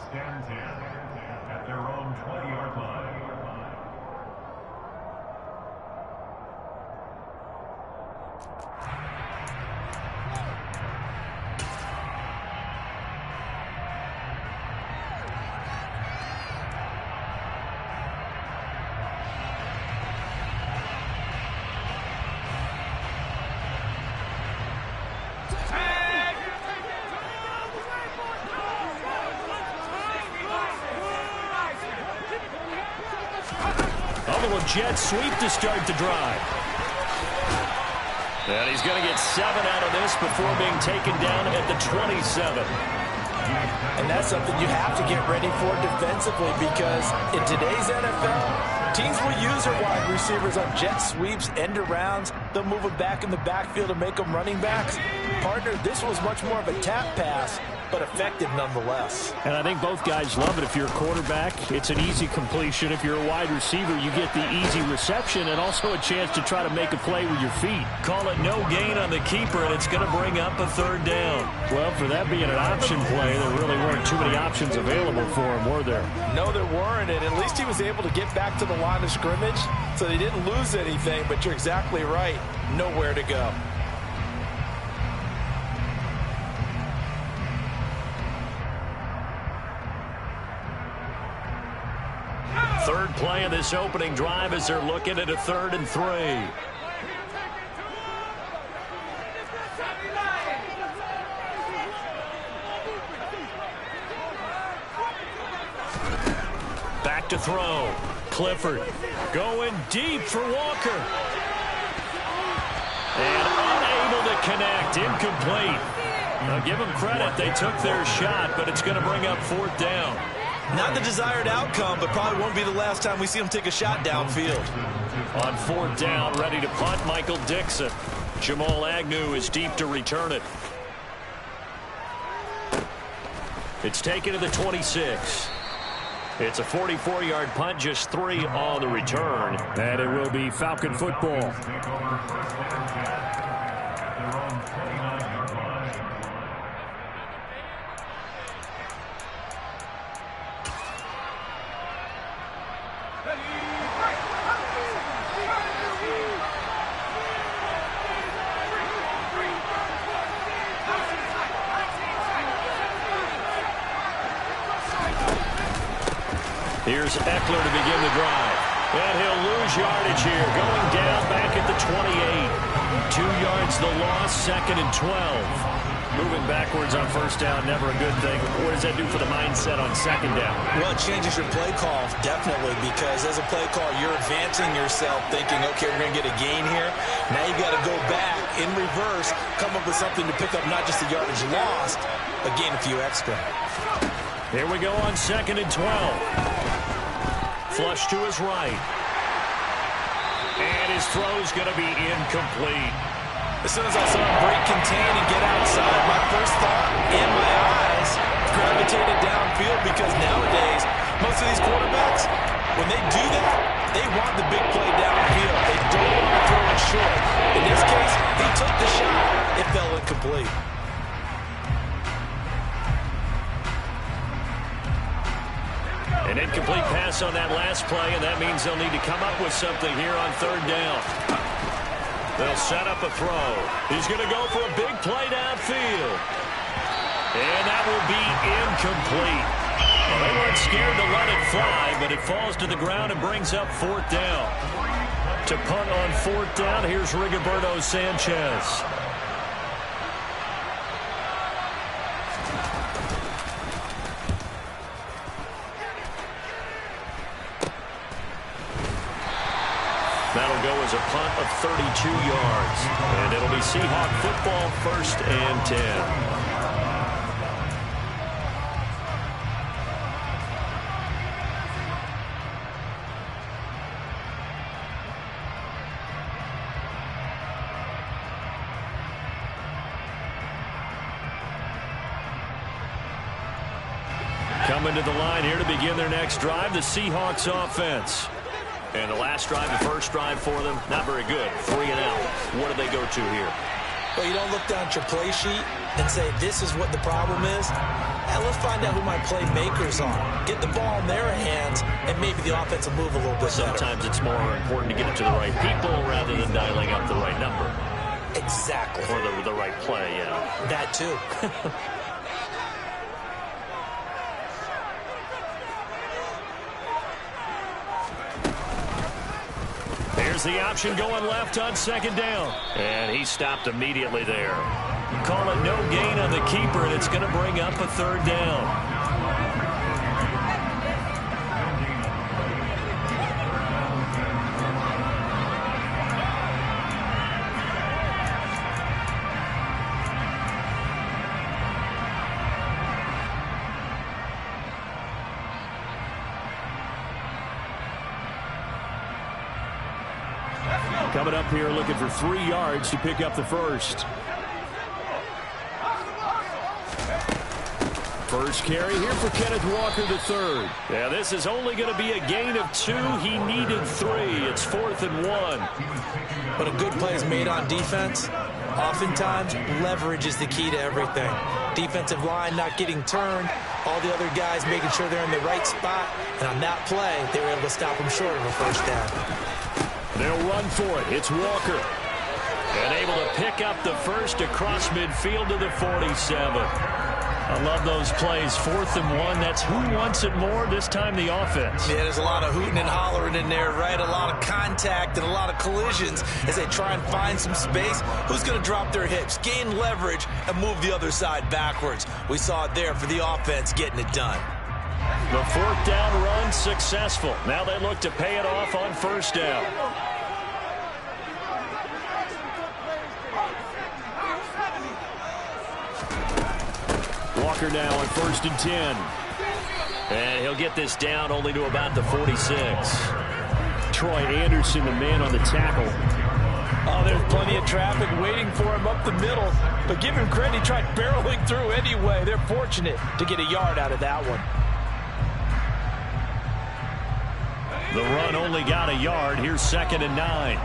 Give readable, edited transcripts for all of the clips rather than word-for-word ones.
stands in at their own 20-yard line. Jet sweep to start the drive. And he's going to get 7 out of this before being taken down at the 27. And that's something you have to get ready for defensively, because in today's NFL, teams will use their wide receivers on jet sweeps, end arounds. They'll move them back in the backfield and make them running backs. Partner, this was much more of a tap pass, but effective nonetheless. And I think both guys love it. If you're a quarterback, it's an easy completion. If you're a wide receiver, you get the easy reception and also a chance to try to make a play with your feet. Call it no gain on the keeper, and it's going to bring up a 3rd down. Well, for that being an option play, there really weren't too many options available for him, were there? No, there weren't, and at least he was able to get back to the line of scrimmage, so they didn't lose anything, but you're exactly right. Nowhere to go. Third play of this opening drive as they're looking at a 3rd and 3. Back to throw. Clifford going deep for Walker. And unable to connect. Incomplete. Now give them credit. They took their shot, but it's going to bring up 4th down. Not the desired outcome, but probably won't be the last time we see him take a shot downfield. On 4th down, ready to punt, Michael Dixon. Jamal Agnew is deep to return it. It's taken to the 26. It's a 44-yard punt, just 3 on the return. And it will be Falcon football. Here's Eckler to begin the drive. And he'll lose yardage here. Going down back at the 28. 2 yards the loss, 2nd and 12. Moving backwards on 1st down, never a good thing. What does that do for the mindset on 2nd down? Well, it changes your play call, definitely, because as a play call, you're advancing yourself thinking, okay, we're going to get a gain here. Now you got to go back in reverse, come up with something to pick up not just the yardage lost, but gain a few extra. Here we go on 2nd and 12. Flush to his right. And his throw's going to be incomplete. As soon as I saw him break contain and get outside, my first thought and my eyes gravitated downfield, because nowadays, most of these quarterbacks, when they do that, they want the big play downfield. They don't want to throw it short. In this case, he took the shot. It fell incomplete. An incomplete pass on that last play, and that means they'll need to come up with something here on 3rd down. They'll set up a throw. He's going to go for a big play downfield. And that will be incomplete. Well, they weren't scared to let it fly, but it falls to the ground and brings up 4th down. To punt on 4th down, here's Rigoberto Sanchez. That'll go as a punt of 32 yards. And it'll be Seahawk football, 1st and 10. Coming to the line here to begin their next drive, the Seahawks offense. And the last drive, the first drive for them, not very good. 3 and out. What do they go to here? Well, you don't look down at your play sheet and say, this is what the problem is. And let's find out who my playmakers are. Get the ball in their hands, and maybe the offense will move a little bit better. Sometimes it's more important to get it to the right people rather than dialing up the right number. Exactly. Or the right play, yeah. That too. Here's the option going left on second down. And he stopped immediately there. Call it no gain on the keeper, and it's going to bring up a third down. Coming up here looking for 3 yards to pick up the first. First carry here for Kenneth Walker III. Yeah, this is only going to be a gain of 2. He needed 3. It's 4th and 1. But a good play is made on defense. Oftentimes, leverage is the key to everything. Defensive line not getting turned. All the other guys making sure they're in the right spot. And on that play, they were able to stop him short of a first down. They'll run for it. It's Walker. And able to pick up the first across midfield to the 47. I love those plays. 4th and 1. That's who wants it more, this time the offense. Yeah, there's a lot of hooting and hollering in there, right? A lot of contact and a lot of collisions as they try and find some space. Who's going to drop their hips, gain leverage, and move the other side backwards? We saw it there for the offense getting it done. The 4th down run successful. Now they look to pay it off on first down. Walker now on 1st and 10. And he'll get this down only to about the 46. Troy Anderson, the man on the tackle. Oh, there's plenty of traffic waiting for him up the middle. But give him credit, he tried barreling through anyway. They're fortunate to get a yard out of that one. The run only got a yard. Here's 2nd and 9.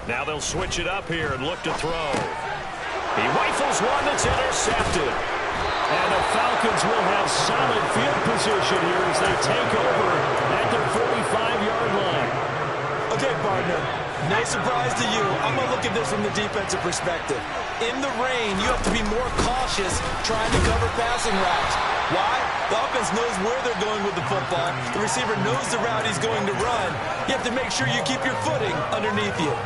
Now they'll switch it up here and look to throw. He rifles one that's intercepted. And the Falcons will have solid field position here as they take over at their 45-yard line. Okay, partner, no surprise to you. I'm going to look at this from the defensive perspective. In the rain, you have to be more cautious trying to cover passing routes. Why? The offense knows where they're going with the football. The receiver knows the route he's going to run. You have to make sure you keep your footing underneath you.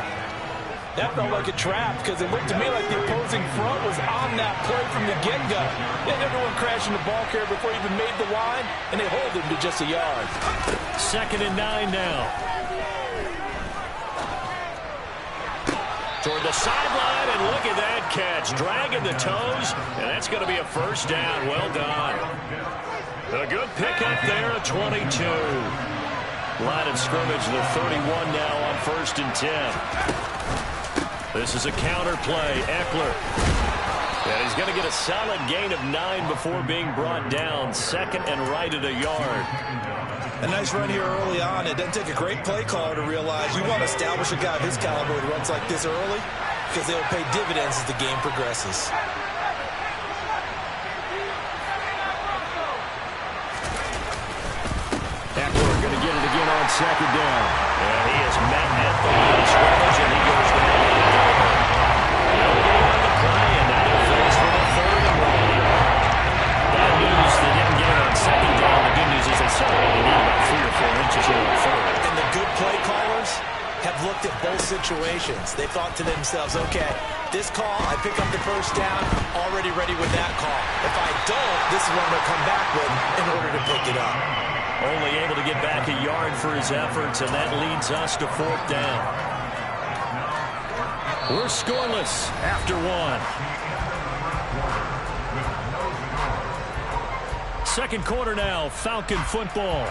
That felt like a trap because it looked to me like the opposing front was on that play from the get-go. They had everyone crashing the ball carrier before he even made the line, and they hold him to just a yard. 2nd and 9 now. Toward the sideline, and look at that catch. Dragging the toes, and that's going to be a first down. Well done. A good pickup there at 22. Line of scrimmage, the 31 now on 1st and 10. This is a counter play. Eckler. And he's going to get a solid gain of 9 before being brought down. 2nd and right at a yard. A nice run here early on. It doesn't take a great play caller to realize you want to establish a guy of his caliber with runs like this early because they will pay dividends as the game progresses. Eckler going to get it again on 2nd down. And he is met at the line of scrimmage, and he goes down. No gain on the play, and now they're faced with a 3rd and 1. Bad news, they didn't get it on 2nd down. The good news is they still only need about 3 or 4 inches here on 3rd. And the good play callers have looked at both situations. They thought to themselves, okay, this call, I pick up the first down, already ready with that call. If I don't, this is what I'm going to come back with in order to pick it up. Only able to get back a yard for his efforts, and that leads us to 4th down. We're scoreless after 1. Second quarter now, Falcon football.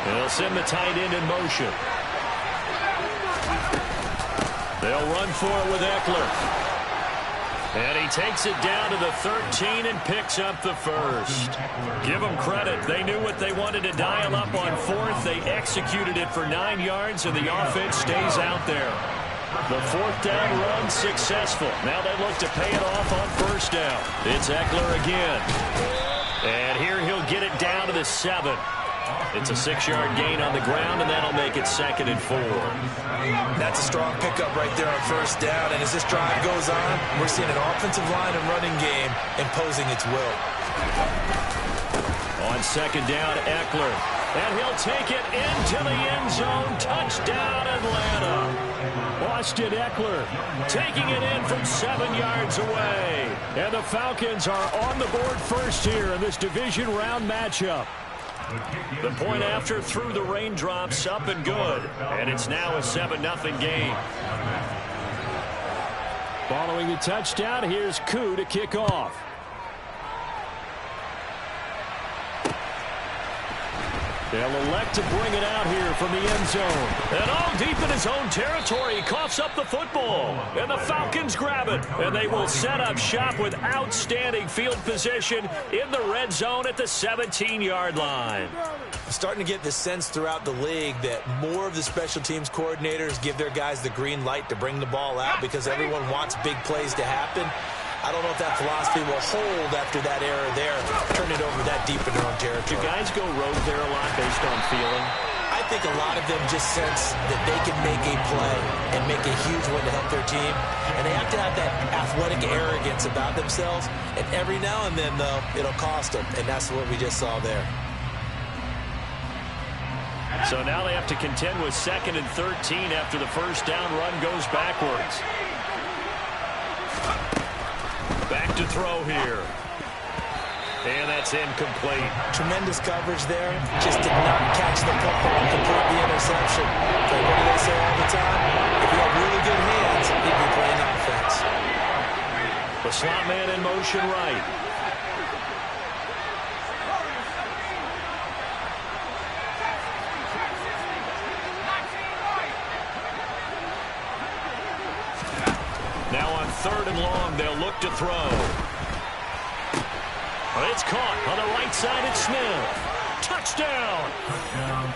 They'll send the tight end in motion. They'll run for it with Eckler. And he takes it down to the 13 and picks up the first. Give them credit. They knew what they wanted to dial up on fourth. They executed it for 9 yards, and the offense stays out there. The fourth down run successful. Now they look to pay it off on first down. It's Eckler again. And here he'll get it down to the 7. It's a 6-yard gain on the ground, and that'll make it 2nd and 4. That's a strong pickup right there on first down. And as this drive goes on, we're seeing an offensive line and running game imposing its will. On 2nd down, Eckler. And he'll take it into the end zone. Touchdown, Atlanta. Austin Eckler taking it in from 7 yards away. And the Falcons are on the board first here in this division round matchup. The point after through the raindrops, up and good. And it's now a 7-0 game. Following the touchdown, here's Koo to kick off. They'll elect to bring it out here from the end zone. And all deep in his own territory, he coughs up the football. And the Falcons grab it. And they will set up shop with outstanding field position in the red zone at the 17-yard line. Starting to get the sense throughout the league that more of the special teams coordinators give their guys the green light to bring the ball out because everyone wants big plays to happen. I don't know if that philosophy will hold after that error there. Turn it over that deep in their own territory. Do guys go rogue there a lot based on feeling? I think a lot of them just sense that they can make a play and make a huge one to help their team. And they have to have that athletic arrogance about themselves. And every now and then, though, it'll cost them. And that's what we just saw there. So now they have to contend with 2nd and 13 after the first down run goes backwards. Back to throw here. And that's incomplete. Tremendous coverage there. Just did not catch the football and complete the interception. But what do they say all the time? If you have really good hands, he'd be playing offense. The slot man in motion right. Now on 3rd and long, they'll look to throw. It's caught on the right side. It's Smith. Touchdown.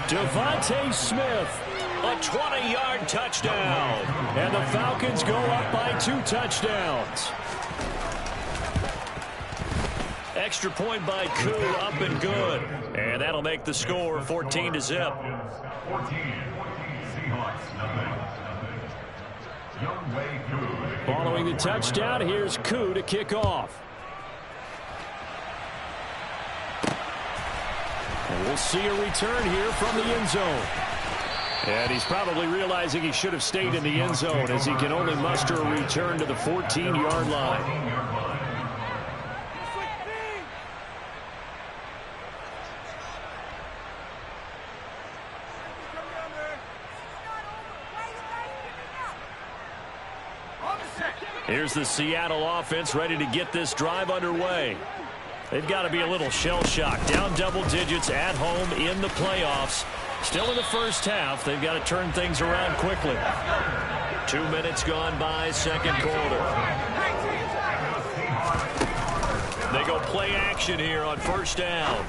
Devontae Smith. A 20-yard touchdown. And the Falcons go up by 2 touchdowns. Extra point by Koo, up and good. And that'll make the score 14-0. 14. Seahawks, nothing. Following the touchdown, here's Koo to kick off. And we'll see a return here from the end zone. And he's probably realizing he should have stayed in the end zone as he can only muster a return to the 14-yard line. Here's the Seattle offense ready to get this drive underway. They've got to be a little shell-shocked. Down double digits at home in the playoffs. Still in the first half. They've got to turn things around quickly. 2 minutes gone by, second quarter. They go play action here on first down.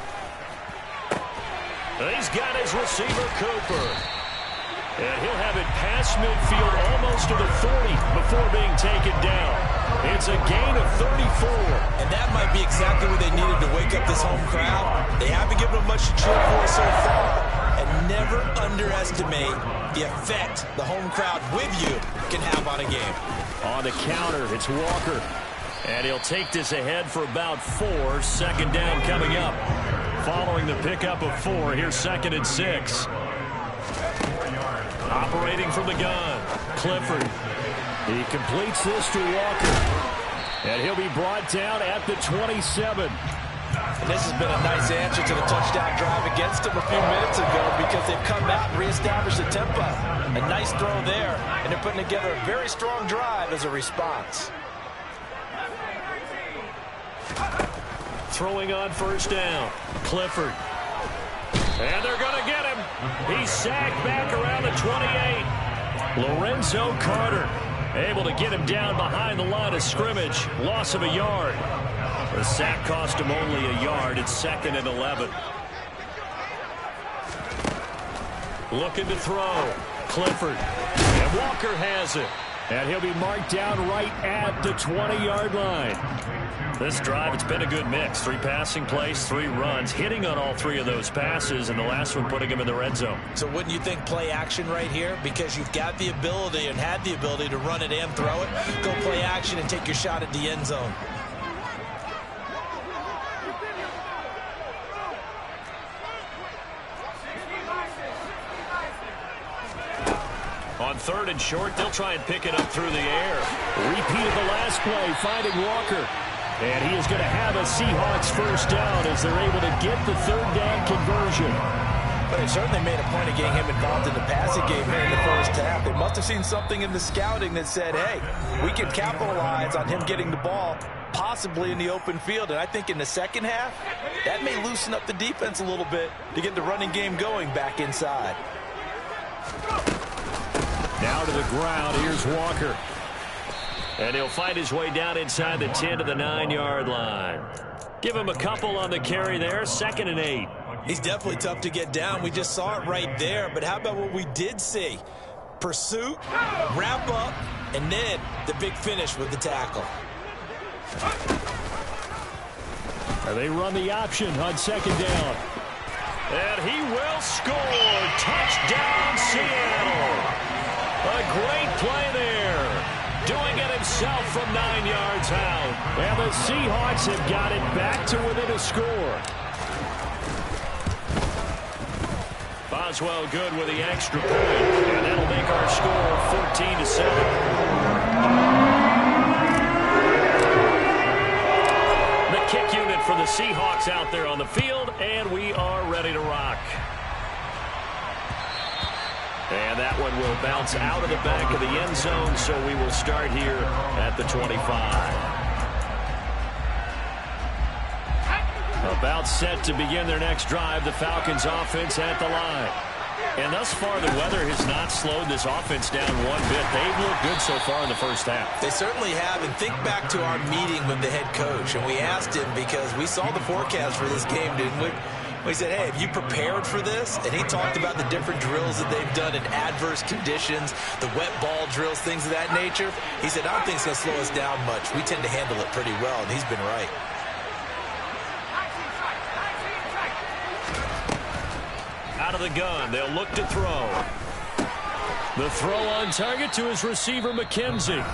He's got his receiver, Cooper. And he'll have it past midfield almost to the 30 before being taken down. It's a gain of 34. And that might be exactly what they needed to wake up this home crowd. They haven't given them much to cheer for so far. And never underestimate the effect the home crowd with you can have on a game. On the counter, it's Walker. And he'll take this ahead for about 4. Second down coming up. Following the pickup of 4, here's 2nd and 6. Operating from the gun, Clifford. He completes this to Walker. And he'll be brought down at the 27. And this has been a nice answer to the touchdown drive against them a few minutes ago because they've come out and reestablished the tempo. A nice throw there, and they're putting together a very strong drive as a response. Throwing on first down, Clifford. And they're going to get him. He's sacked back around the 28. Lorenzo Carter Able to get him down behind the line of scrimmage. Loss of a yard. The sack cost him only a yard. It's 2nd and 11. Looking to throw. Clifford. And Walker has it. And he'll be marked down right at the 20-yard line. This drive, it's been a good mix. 3 passing plays, 3 runs, hitting on all 3 of those passes, and the last one putting him in the red zone. So wouldn't you think play action right here? Because you've got the ability and had the ability to run it and throw it. Go play action and take your shot at the end zone. On 3rd and short, they'll try and pick it up through the air. Repeat of the last play, finding Walker. And he is going to have a Seahawks first down as they're able to get the 3rd down conversion. But they certainly made a point of getting him involved in the passing game here in the first half. They must have seen something in the scouting that said, hey, we can capitalize on him getting the ball possibly in the open field. And I think in the second half, that may loosen up the defense a little bit to get the running game going back inside. Now to the ground. Here's Walker. And he'll fight his way down inside the 10 to the 9-yard line. Give him a couple on the carry there. 2nd and 8. He's definitely tough to get down. We just saw it right there. But how about what we did see? Pursuit, wrap up, and then the big finish with the tackle. And they run the option on 2nd down. And he will score. Touchdown, Seattle. A great play there. Doing it himself from 9 yards out. And the Seahawks have got it back to within a score. Boswell good with the extra point. And that'll make our score 14-7. The kick unit for the Seahawks out there on the field. And we are ready to rock. And that one will bounce out of the back of the end zone, so we will start here at the 25. About set to begin their next drive, the Falcons offense at the line. And thus far, the weather has not slowed this offense down one bit. They've looked good so far in the first half. They certainly have, and think back to our meeting with the head coach, and we asked him because we saw the forecast for this game, didn't we? We said, hey, have you prepared for this? And he talked about the different drills that they've done in adverse conditions, the wet ball drills, things of that nature. He said, I don't think it's going to slow us down much. We tend to handle it pretty well, and he's been right. Out of the gun, they'll look to throw. The throw on target to his receiver, McKenzie.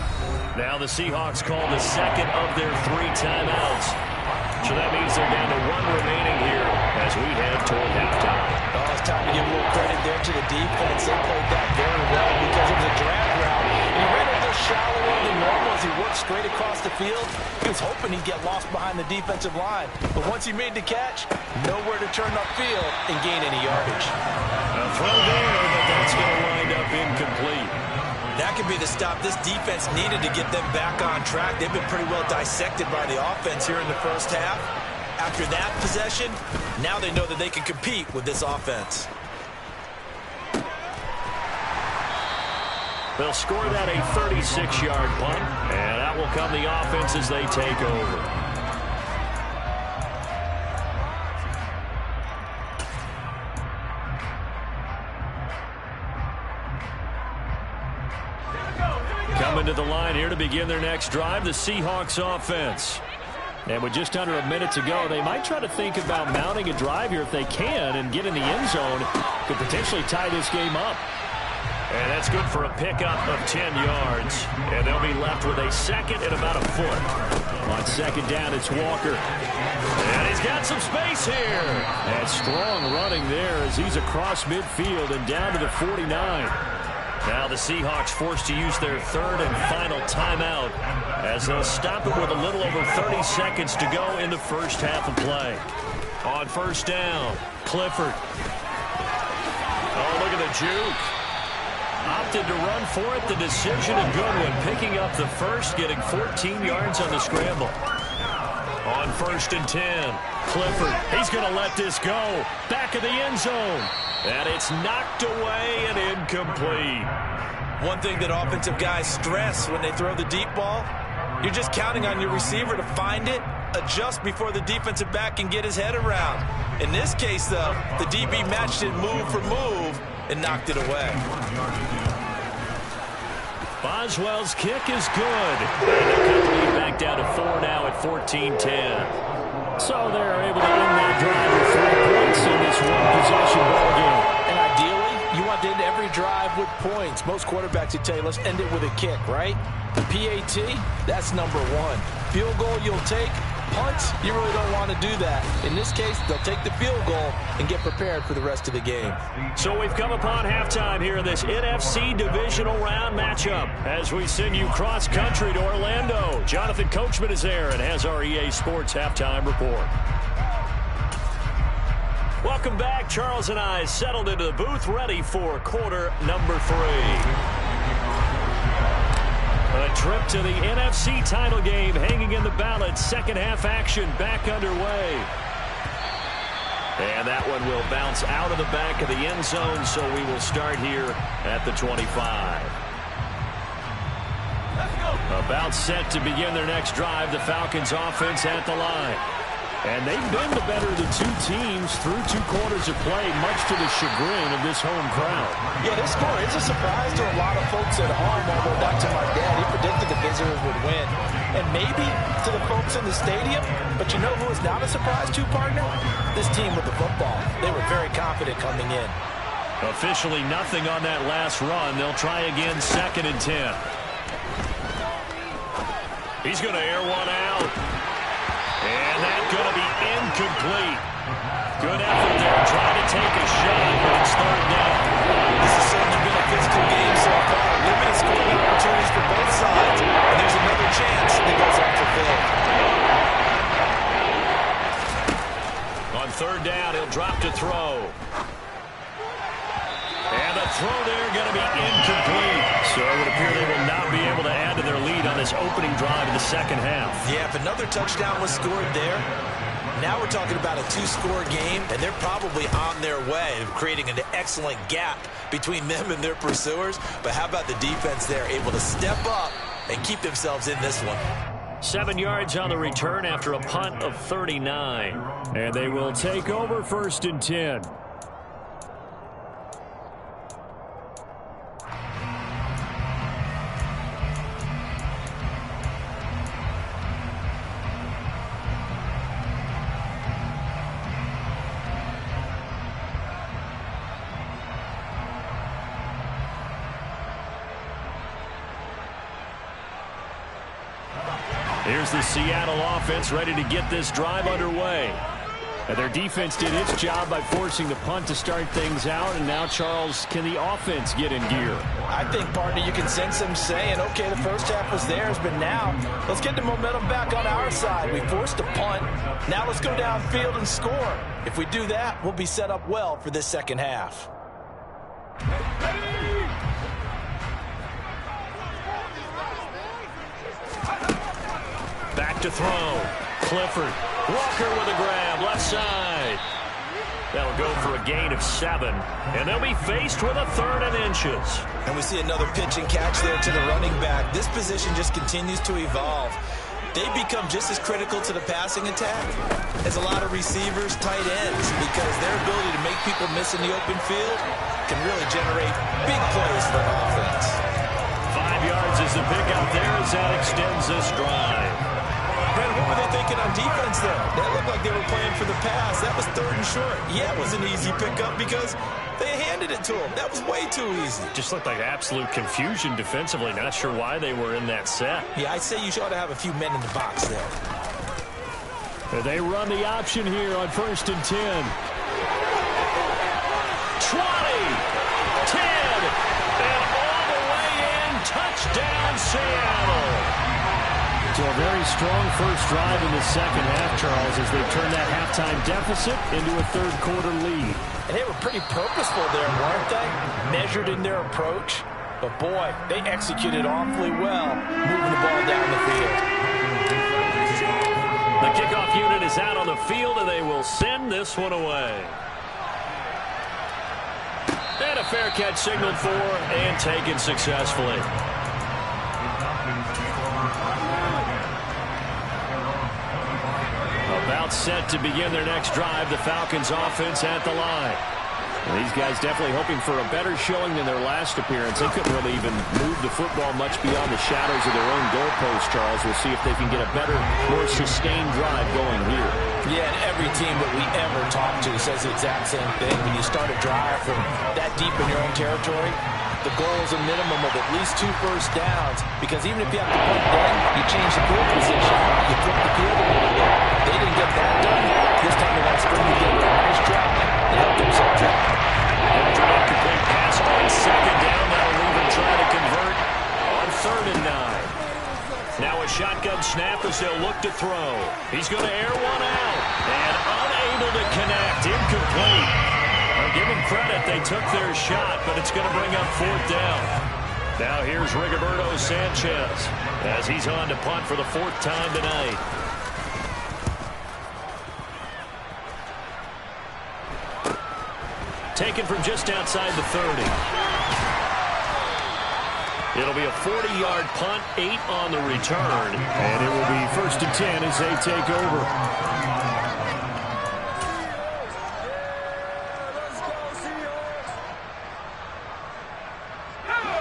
Now the Seahawks call the 2nd of their 3 timeouts. So that means they're down to 1 remaining here as we head toward halftime. Oh, it's time to give a little credit there to the defense. They played that very well because it was a drag route. And he ran a little shallower than normal as he worked straight across the field. He was hoping he'd get lost behind the defensive line. But once he made the catch, nowhere to turn upfield and gain any yardage. A throw there, but that's going to wind up incomplete. That could be the stop this defense needed to get them back on track. They've been pretty well dissected by the offense here in the first half. After that possession, now they know that they can compete with this offense. They'll score that a 36-yard punt, and that will come the offense as they take over. Coming to the line here to begin their next drive, the Seahawks offense. And with just under a minute to go, they might try to think about mounting a drive here if they can and get in the end zone. Could potentially tie this game up. And that's good for a pickup of 10 yards. And they'll be left with a 2nd and about a foot. On 2nd down, it's Walker. And he's got some space here. And strong running there as he's across midfield and down to the 49. Now the Seahawks forced to use their 3rd and final timeout as they'll stop it with a little over 30 seconds to go in the first half of play. On 1st down, Clifford. Oh, look at the juke. Opted to run for it. The decision, a good one. Picking up the first, getting 14 yards on the scramble. On 1st and 10, Clifford. He's going to let this go. Back of the end zone. And it's knocked away and incomplete. One thing that offensive guys stress when they throw the deep ball, you're just counting on your receiver to find it, adjust before the defensive back can get his head around. In this case, though, the DB matched it move for move and knocked it away. Boswell's kick is good. And the company back down to 4 now at 14-10. So they're able to end that drive with 3 points in this one-possession ball game. And ideally, you want to end every drive with points. Most quarterbacks would tell you, let's end it with a kick, right? The PAT, that's number 1. Field goal you'll take. Punts, you really don't want to do that. In this case, they'll take the field goal and get prepared for the rest of the game. So we've come upon halftime here in this NFC divisional round matchup as we send you cross-country to Orlando. Jonathan Coachman is there and has our EA Sports halftime report. Welcome back. Charles and I settled into the booth ready for quarter number 3. A trip to the NFC title game hanging in the balance. Second half action back underway. And that one will bounce out of the back of the end zone, so we will start here at the 25. About set to begin their next drive. The Falcons offense at the line. And they've been the better of the 2 teams through 2 quarters of play, much to the chagrin of this home crowd. Yeah, this score is a surprise to a lot of folks at home, although back to my dad, he predicted the visitors would win. And maybe to the folks in the stadium, but you know who is not a surprise to, partner? This team with the football. They were very confident coming in. Officially nothing on that last run. They'll try again, 2nd and 10. He's going to air one out. And that's going to be incomplete. Good effort there, trying to take a shot, but it's 3rd down. This has certainly been a physical game so far. Limited scoring opportunities for both sides. And there's another chance that goes unfulfilled. On 3rd down, he'll drop to throw. And the throw there going to be incomplete. So it would appear they will not be able to add to their lead on this opening drive of the second half. Yeah, if another touchdown was scored there, now we're talking about a 2-score game, and they're probably on their way of creating an excellent gap between them and their pursuers. But how about the defense there, able to step up and keep themselves in this one? 7 yards on the return after a punt of 39. And they will take over 1st and 10. Here's the Seattle offense ready to get this drive underway. And their defense did its job by forcing the punt to start things out. And now, Charles, can the offense get in gear? I think, partner, you can sense them saying, okay, the first half was theirs, but now let's get the momentum back on our side. We forced a punt. Now let's go downfield and score. If we do that, we'll be set up well for this second half. Back to throw. Clifford. Walker with a grab. Left side. That'll go for a gain of 7. And they'll be faced with a 3rd and inches. And we see another pitch and catch there to the running back. This position just continues to evolve. They become just as critical to the passing attack as a lot of receivers, tight ends, because their ability to make people miss in the open field can really generate big plays for an offense. 5 yards is the pick out there as that extends this drive. Brent, what were they thinking on defense there? That looked like they were playing for the pass. That was 3rd and short. Yeah, it was an easy pickup because they handed it to them. That was way too easy. Just looked like absolute confusion defensively. Not sure why they were in that set. Yeah, I'd say you ought to have a few men in the box there. They run the option here on 1st and 10. 20, 10, and all the way in. Touchdown, Seattle. So a very strong first drive in the second half, Charles, as they turn that halftime deficit into a 3rd quarter lead. And they were pretty purposeful there, weren't they? Measured in their approach. But, boy, they executed awfully well, moving the ball down the field. The kickoff unit is out on the field, and they will send this one away. And a a fair catch signaled for and taken successfully. About set to begin their next drive, the Falcons offense at the line. And these guys definitely hoping for a better showing than their last appearance. They couldn't really even move the football much beyond the shadows of their own goalpost, Charles. We'll see if they can get a better, more sustained drive going here. Yeah, and every team that we ever talk to says the exact same thing. When you start a drive from that deep in your own territory, the goal is a minimum of at least 2 first downs, because even if you have to punt then, you change the field position, you flip the field a little bit. They didn't get that done. This time they got to string together a nice drive and help themselves out. After an incomplete pass on second down, that'll leave him trying to convert on 3rd and 9. Now a shotgun snap as they'll look to throw. He's going to air one out and unable to connect. Incomplete. I'll give them credit. They took their shot, but it's going to bring up 4th down. Now here's Rigoberto Sanchez as he's on to punt for the 4th time tonight. Taken from just outside the 30. It'll be a 40-yard punt, 8 on the return. And it will be 1st and 10 as they take over.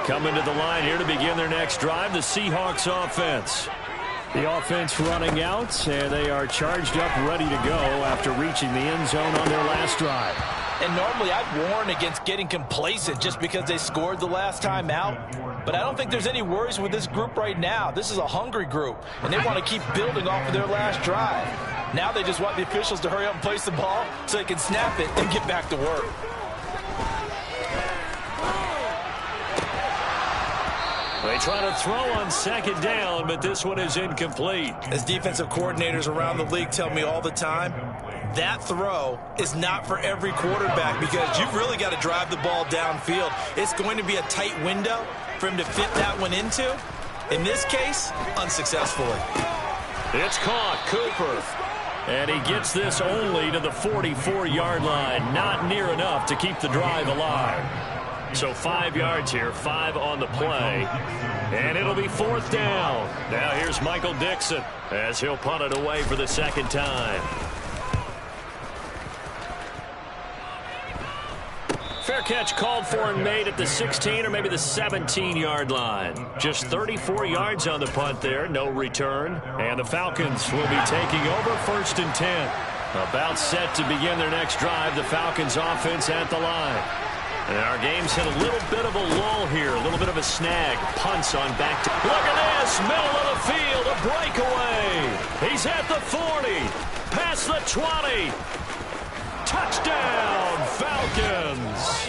Coming to the line here to begin their next drive, the Seahawks offense. The offense running out, and they are charged up, ready to go after reaching the end zone on their last drive. And normally I'd warn against getting complacent just because they scored the last time out. But I don't think there's any worries with this group right now. This is a hungry group, and they want to keep building off of their last drive. Now they just want the officials to hurry up and place the ball so they can snap it and get back to work. They try to throw on 2nd down, but this one is incomplete. As defensive coordinators around the league tell me all the time, that throw is not for every quarterback because you've really got to drive the ball downfield. It's going to be a tight window for him to fit that one into. In this case, unsuccessfully. It's caught, Cooper. And he gets this only to the 44-yard line. Not near enough to keep the drive alive. So 5 yards here, 5 on the play. And it'll be 4th down. Now here's Michael Dixon as he'll punt it away for the 2nd time. Fair catch called for and made at the 16 or maybe the 17-yard line. Just 34 yards on the punt there, no return. And the Falcons will be taking over 1st and 10. About set to begin their next drive, the Falcons offense at the line. And our game's hit a little bit of a lull here, a little bit of a snag. Punts on back to... Look at this, middle of the field, a breakaway. He's at the 40, past the 20. Touchdown, Falcons.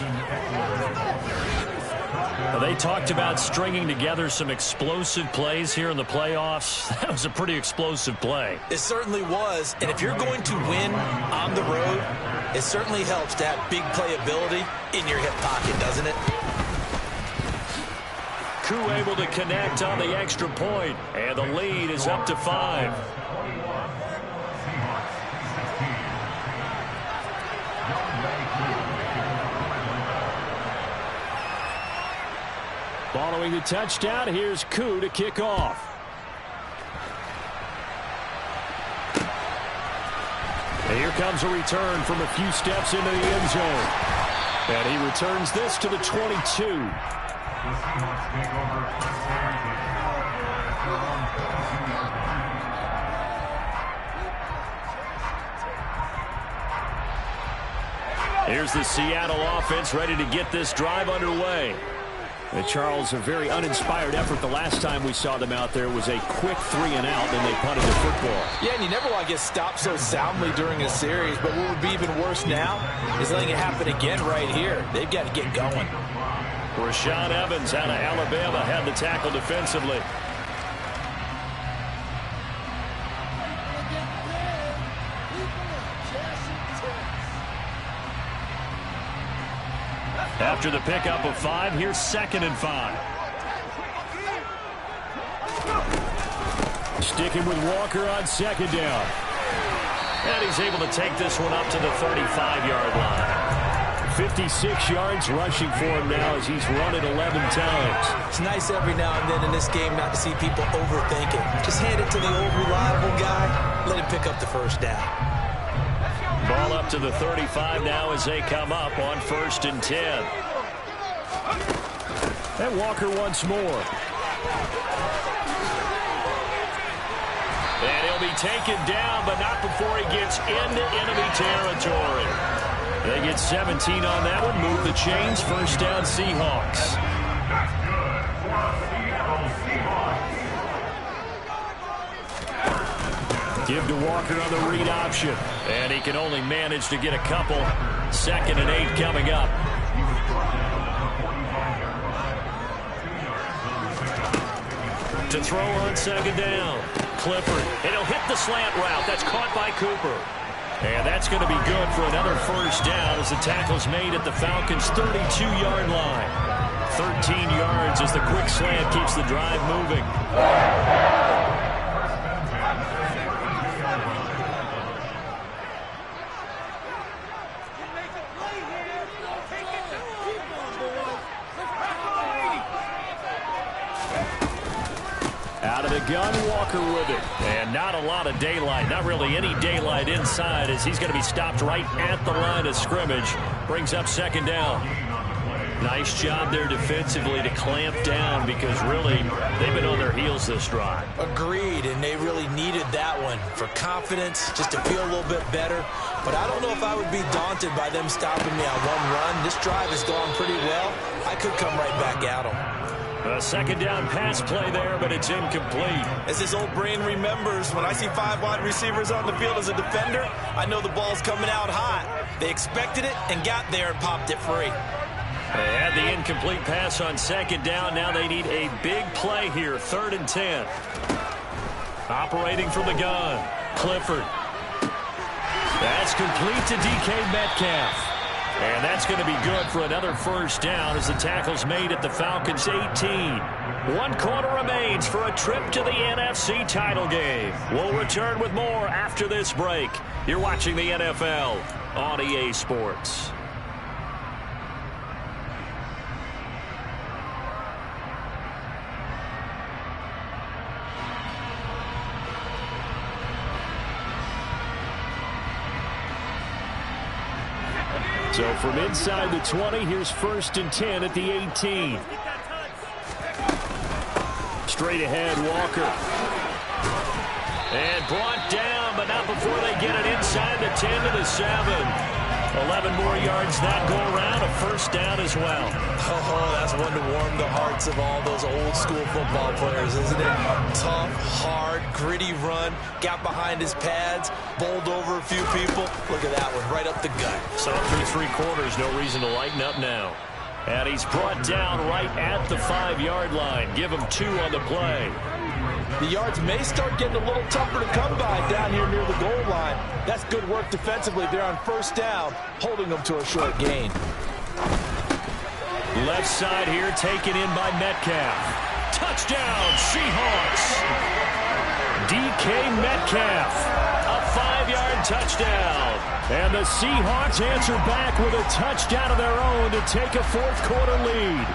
They talked about stringing together some explosive plays here in the playoffs. That was a pretty explosive play. It certainly was. And if you're going to win on the road, it certainly helps to have big playability in your hip pocket, doesn't it? Koo able to connect on the extra point, and the lead is up to 5. Following the touchdown, here's Koo to kick off. And here comes a return from a few steps into the end zone. And he returns this to the 22. Here's the Seattle offense ready to get this drive underway. And Charles, a very uninspired effort. The last time we saw them out there was a quick 3-and-out, then they punted the football. Yeah, and you never want to get stopped so soundly during a series, but what would be even worse now is letting it happen again right here. They've got to get going. Rashaan Evans out of Alabama had the tackle defensively. After the pickup of 5, here's 2nd and 5. Sticking with Walker on 2nd down. And he's able to take this one up to the 35-yard line. 56 yards rushing for him now as he's run it 11 times. It's nice every now and then in this game not to see people overthink it. Just hand it to the old reliable guy. Let him pick up the first down. Ball up to the 35 now as they come up on 1st and 10. And Walker once more. And he'll be taken down, but not before he gets into enemy territory. They get 17 on that one. Move the chains. 1st down, Seahawks. That's good for Seattle Seahawks. Give to Walker on the read option. And he can only manage to get a couple. 2nd and 8 coming up. To throw on 2nd down. Clifford. And he'll hit the slant route. That's caught by Cooper. And that's going to be good for another 1st down as the tackle's made at the Falcons' 32-yard line. 13 yards as the quick slant keeps the drive moving. Out of the gun, Walker with it. And not a lot of daylight. Not really any daylight inside as he's going to be stopped right at the line of scrimmage. Brings up 2nd down. Nice job there defensively to clamp down because really they've been on their heels this drive. Agreed, and they really needed that one for confidence, just to feel a little bit better. But I don't know if I would be daunted by them stopping me on one run. This drive has gone pretty well. I could come right back at them. A 2nd down pass play there, but it's incomplete. As his old brain remembers, when I see 5 wide receivers on the field as a defender, I know the ball's coming out hot. They expected it and got there and popped it free. They had the incomplete pass on 2nd down. Now they need a big play here, 3rd and 10. Operating from the gun, Clifford. That's complete to DK Metcalf. And that's going to be good for another 1st down as the tackle's made at the Falcons' 18. 1 quarter remains for a trip to the NFC title game. We'll return with more after this break. You're watching the NFL on EA Sports. So from inside the 20, here's 1st and 10 at the 18. Straight ahead, Walker. And brought down, but not before they get it inside the 10 to the 7. 11 more yards that go around, a 1st down as well. Oh, that's one to warm the hearts of all those old school football players, isn't it? Tough, hard, gritty run, got behind his pads, bowled over a few people. Look at that one, right up the gut. So through 3 quarters, no reason to lighten up now. And he's brought down right at the 5-yard line. Give him 2 on the play. The yards may start getting a little tougher to come by down here near the goal line. That's good work defensively. They're on 1st down, holding them to a short gain. Left side here taken in by Metcalf. Touchdown, Seahawks. DK Metcalf, a 5-yard touchdown. And the Seahawks answer back with a touchdown of their own to take a 4th quarter lead.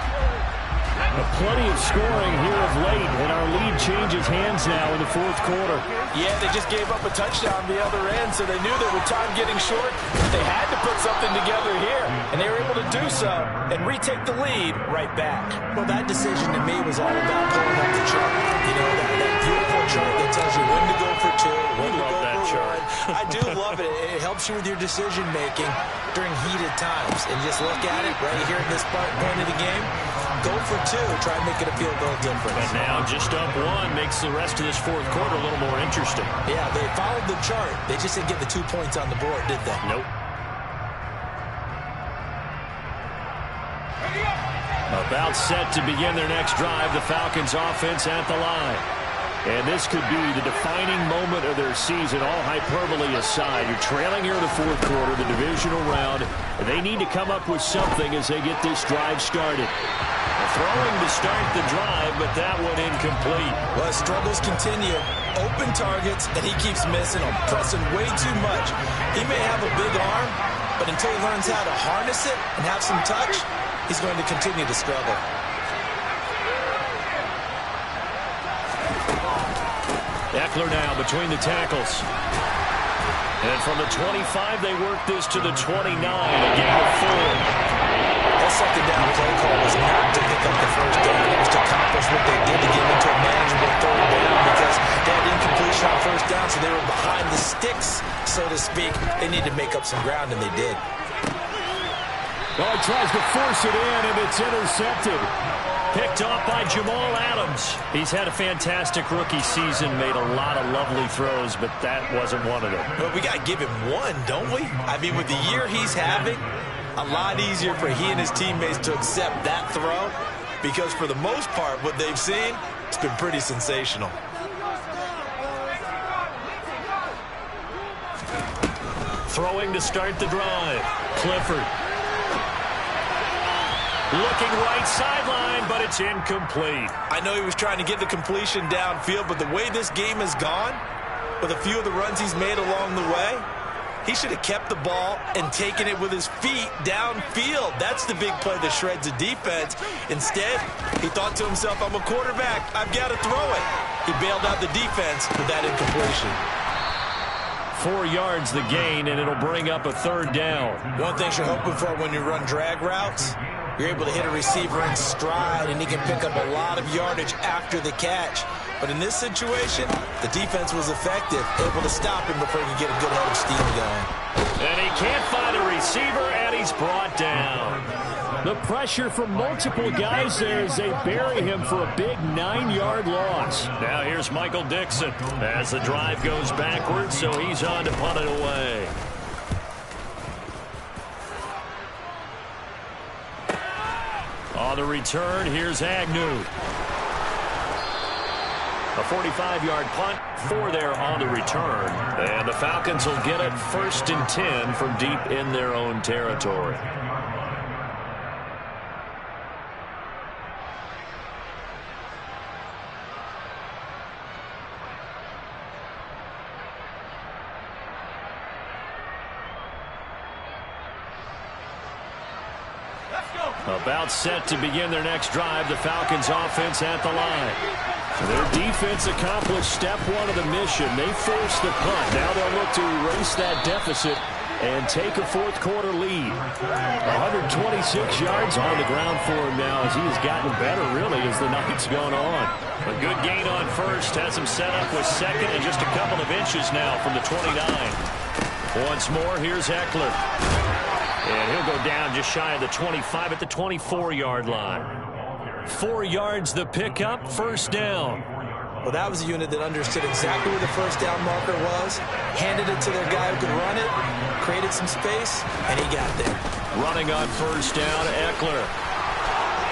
Plenty of scoring here of late, and our lead changes hands now in the 4th quarter. Yeah, they just gave up a touchdown the other end, so they knew that with time getting short, they had to put something together here, and they were able to do so and retake the lead right back. Well, that decision to me was all about pulling up the chart. You know, that beautiful chart that tells you when to go for 2, when to go for 1. I do love it. It helps you with your decision-making during heated times. And just look at it right here at this point of the game. Go for 2. Try and make it feel a little different. But now just up 1 makes the rest of this 4th quarter a little more interesting. Yeah, they followed the chart. They just didn't get the 2 points on the board, did they? Nope. About set to begin their next drive, the Falcons offense at the line. And this could be the defining moment of their season, all hyperbole aside. You're trailing here in the 4th quarter, the divisional round. They need to come up with something as they get this drive started. Throwing to start the drive, but that one incomplete. Well, struggles continue. open targets, and he keeps missing them, pressing way too much. He may have a big arm, but until he learns how to harness it and have some touch, he's going to continue to struggle. Eckler now between the tackles. And from the 25, they work this to the 29, a gain of 4. That second down play call was not to pick up the first down. It was to accomplish what they did to get into a manageable third down because they had incompletion on first down, so they were behind the sticks, so to speak. They needed to make up some ground, and they did. Oh, he tries to force it in, and it's intercepted. Picked off by Jamal Adams. He's had a fantastic rookie season, made a lot of lovely throws, but that wasn't one of them. Well, we got to give him one, don't we? I mean, with the year he's having, a lot easier for he and his teammates to accept that throw because for the most part, what they've seen, it's been pretty sensational. Throwing to start the drive. Clifford. Looking right sideline, but it's incomplete. I know he was trying to get the completion downfield, but the way this game has gone, with a few of the runs he's made along the way, he should have kept the ball and taken it with his feet downfield. That's the big play that shreds the defense. Instead, he thought to himself, I'm a quarterback, I've got to throw it. He bailed out the defense with that incompletion. 4 yards the gain, and it'll bring up a third down. One thing you're hoping for when you run drag routes, you're able to hit a receiver in stride, and he can pick up a lot of yardage after the catch. But in this situation, the defense was effective, able to stop him before he could get a good head of steam going. And he can't find a receiver, and he's brought down. The pressure from multiple guys there as they bury him for a big 9-yard loss. Now here's Michael Dixon as the drive goes backwards, so he's on to punt it away. On the return, here's Agnew. A 45-yard punt, 4 there on the return. And the Falcons will get it 1st and 10 from deep in their own territory. About set to begin their next drive, the Falcons offense at the line. Their defense accomplished step 1 of the mission. They forced the punt. Now they'll look to erase that deficit and take a 4th quarter lead. 126 yards on the ground for him now as he has gotten better really as the night's gone on. A good gain on first has him set up with 2nd and just a couple of inches now from the 29. Once more, here's Eckler. And he'll go down just shy of the 25 at the 24-yard line. 4 yards the pickup, 1st down. Well, that was a unit that understood exactly where the first down marker was, handed it to their guy who could run it, created some space, and he got there. Running on 1st down, Eckler.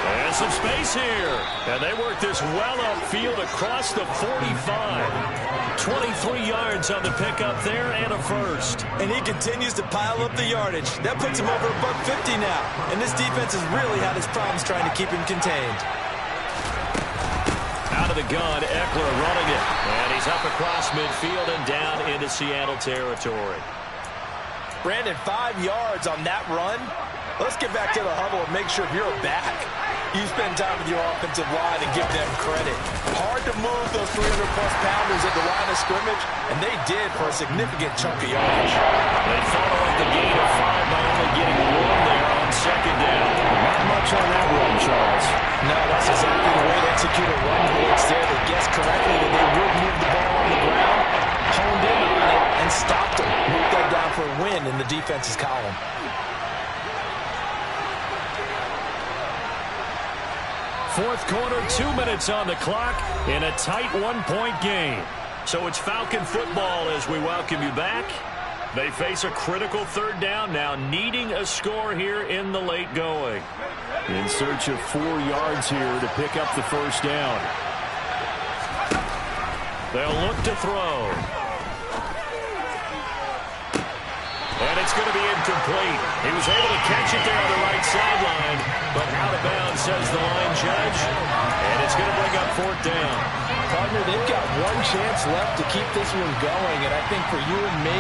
And some space here. And they work this well upfield across the 45. 23 yards on the pickup there and a 1st. And he continues to pile up the yardage. That puts him over $150 now. And this defense has really had its problems trying to keep him contained. Out of the gun, Eckler running it. And he's up across midfield and down into Seattle territory. Brandon, 5 yards on that run. Let's get back to the huddle and make sure if you're a back, you spend time with your offensive line and give them credit. Hard to move those 300-plus pounders at the line of scrimmage, and they did for a significant chunk of yardage. They follow up the gain of 5 by only getting 1 there on 2nd down. Not much on that run, Charles. No, that's exactly the way to execute a run blitz there. They guessed correctly that they would move the ball on the ground, honed in on it, and stopped them. Moved that down for a win in the defense's column. 4th quarter, 2 minutes on the clock in a tight 1-point game. So it's Falcon football as we welcome you back. They face a critical 3rd down now, needing a score here in the late going. In search of 4 yards here to pick up the 1st down. They'll look to throw. And it's going to be incomplete. He was able to catch it there on the right sideline, but out of bounds, says the line judge. And it's going to bring up 4th down. Partner, they've got one chance left to keep this one going, and I think for you and me,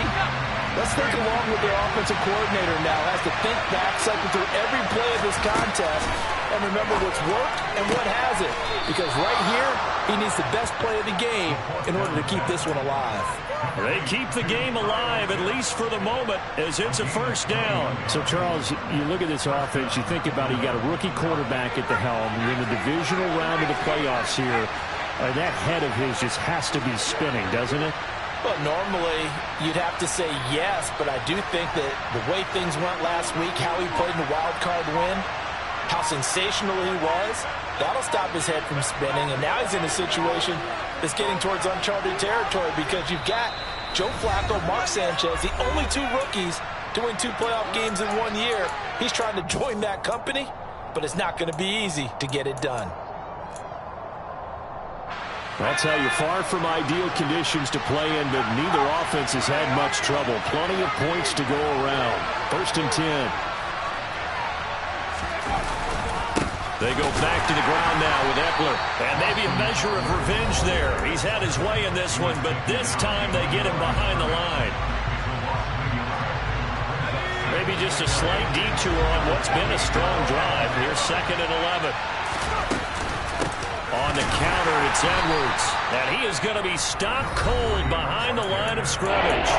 let's think along with their offensive coordinator now. Has to think back, cycle through every play of this contest, and remember what's worked and what hasn't. Because right here, he needs the best play of the game in order to keep this one alive. They keep the game alive, at least for the moment, as it's a first down. So, Charles, you look at this offense, you think about it, you got a rookie quarterback at the helm. You're in the divisional round of the playoffs here. That head of his just has to be spinning, doesn't it? Well, normally you'd have to say yes, but I do think that the way things went last week, how he played in the wild card win, how sensational he was, that'll stop his head from spinning. And now he's in a situation that's getting towards uncharted territory because you've got Joe Flacco, Mark Sanchez, the only two rookies to win 2 playoff games in 1 year. He's trying to join that company, but it's not going to be easy to get it done. That's how you're far from ideal conditions to play in, but neither offense has had much trouble. Plenty of points to go around. 1st and 10. They go back to the ground now with Eckler. And maybe a measure of revenge there. He's had his way in this one, but this time they get him behind the line. Maybe just a slight detour on what's been a strong drive. Here's 2nd and 11. On the counter, it's Edwards. And he is going to be stopped cold behind the line of scrimmage.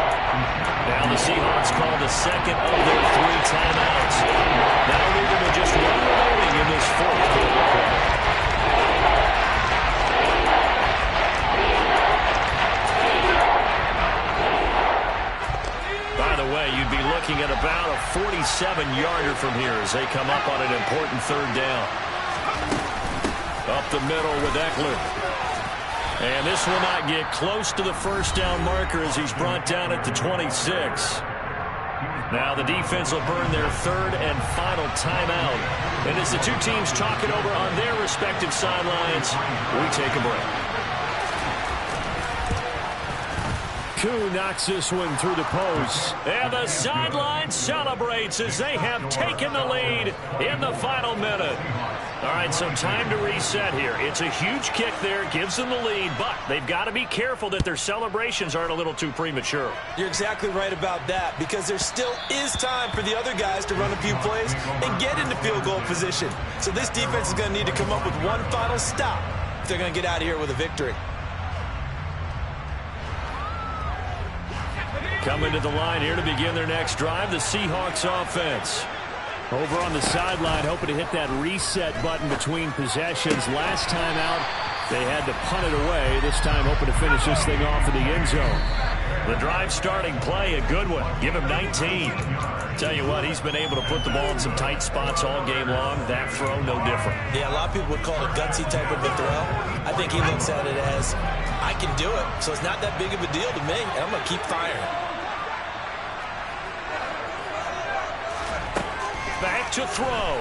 Now the Seahawks call the 2nd of their 3 timeouts. Now leaving to just 1 remaining in this 4th quarter. By the way, you'd be looking at about a 47-yarder from here as they come up on an important 3rd down. Up the middle with Eckler. And this will not get close to the 1st down marker as he's brought down at the 26. Now the defense will burn their 3rd and final timeout. And as the two teams talk it over on their respective sidelines, we take a break. Koo knocks this one through the post. And the sideline celebrates as they have taken the lead in the final minute. All right, so time to reset here. It's a huge kick there, gives them the lead, but they've got to be careful that their celebrations aren't a little too premature. You're exactly right about that because there still is time for the other guys to run a few plays and get into field goal position. So this defense is going to need to come up with one final stop if they're going to get out of here with a victory. Coming to the line here to begin their next drive, the Seahawks offense. Over on the sideline, hoping to hit that reset button between possessions. Last time out, they had to punt it away. This time, hoping to finish this thing off in the end zone. The drive starting play, a good one. Give him 19. Tell you what, he's been able to put the ball in some tight spots all game long. That throw, no different. Yeah, a lot of people would call it a gutsy type of a throw. I think he looks at it as, I can do it, so it's not that big of a deal to me, and I'm going to keep firing. Back to throw.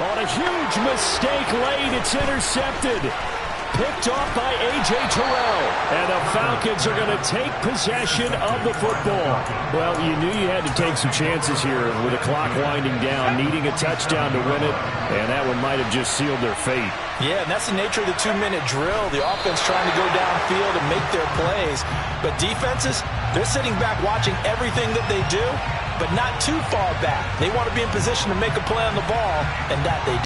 On a huge mistake late, it's intercepted. Picked off by A.J. Terrell. And the Falcons are going to take possession of the football. Well, you knew you had to take some chances here with the clock winding down, needing a touchdown to win it, and that one might have just sealed their fate. Yeah, and that's the nature of the 2-minute drill. The offense trying to go downfield and make their plays. But defenses, they're sitting back watching everything that they do, but not too far back. They want to be in position to make a play on the ball, and that they do.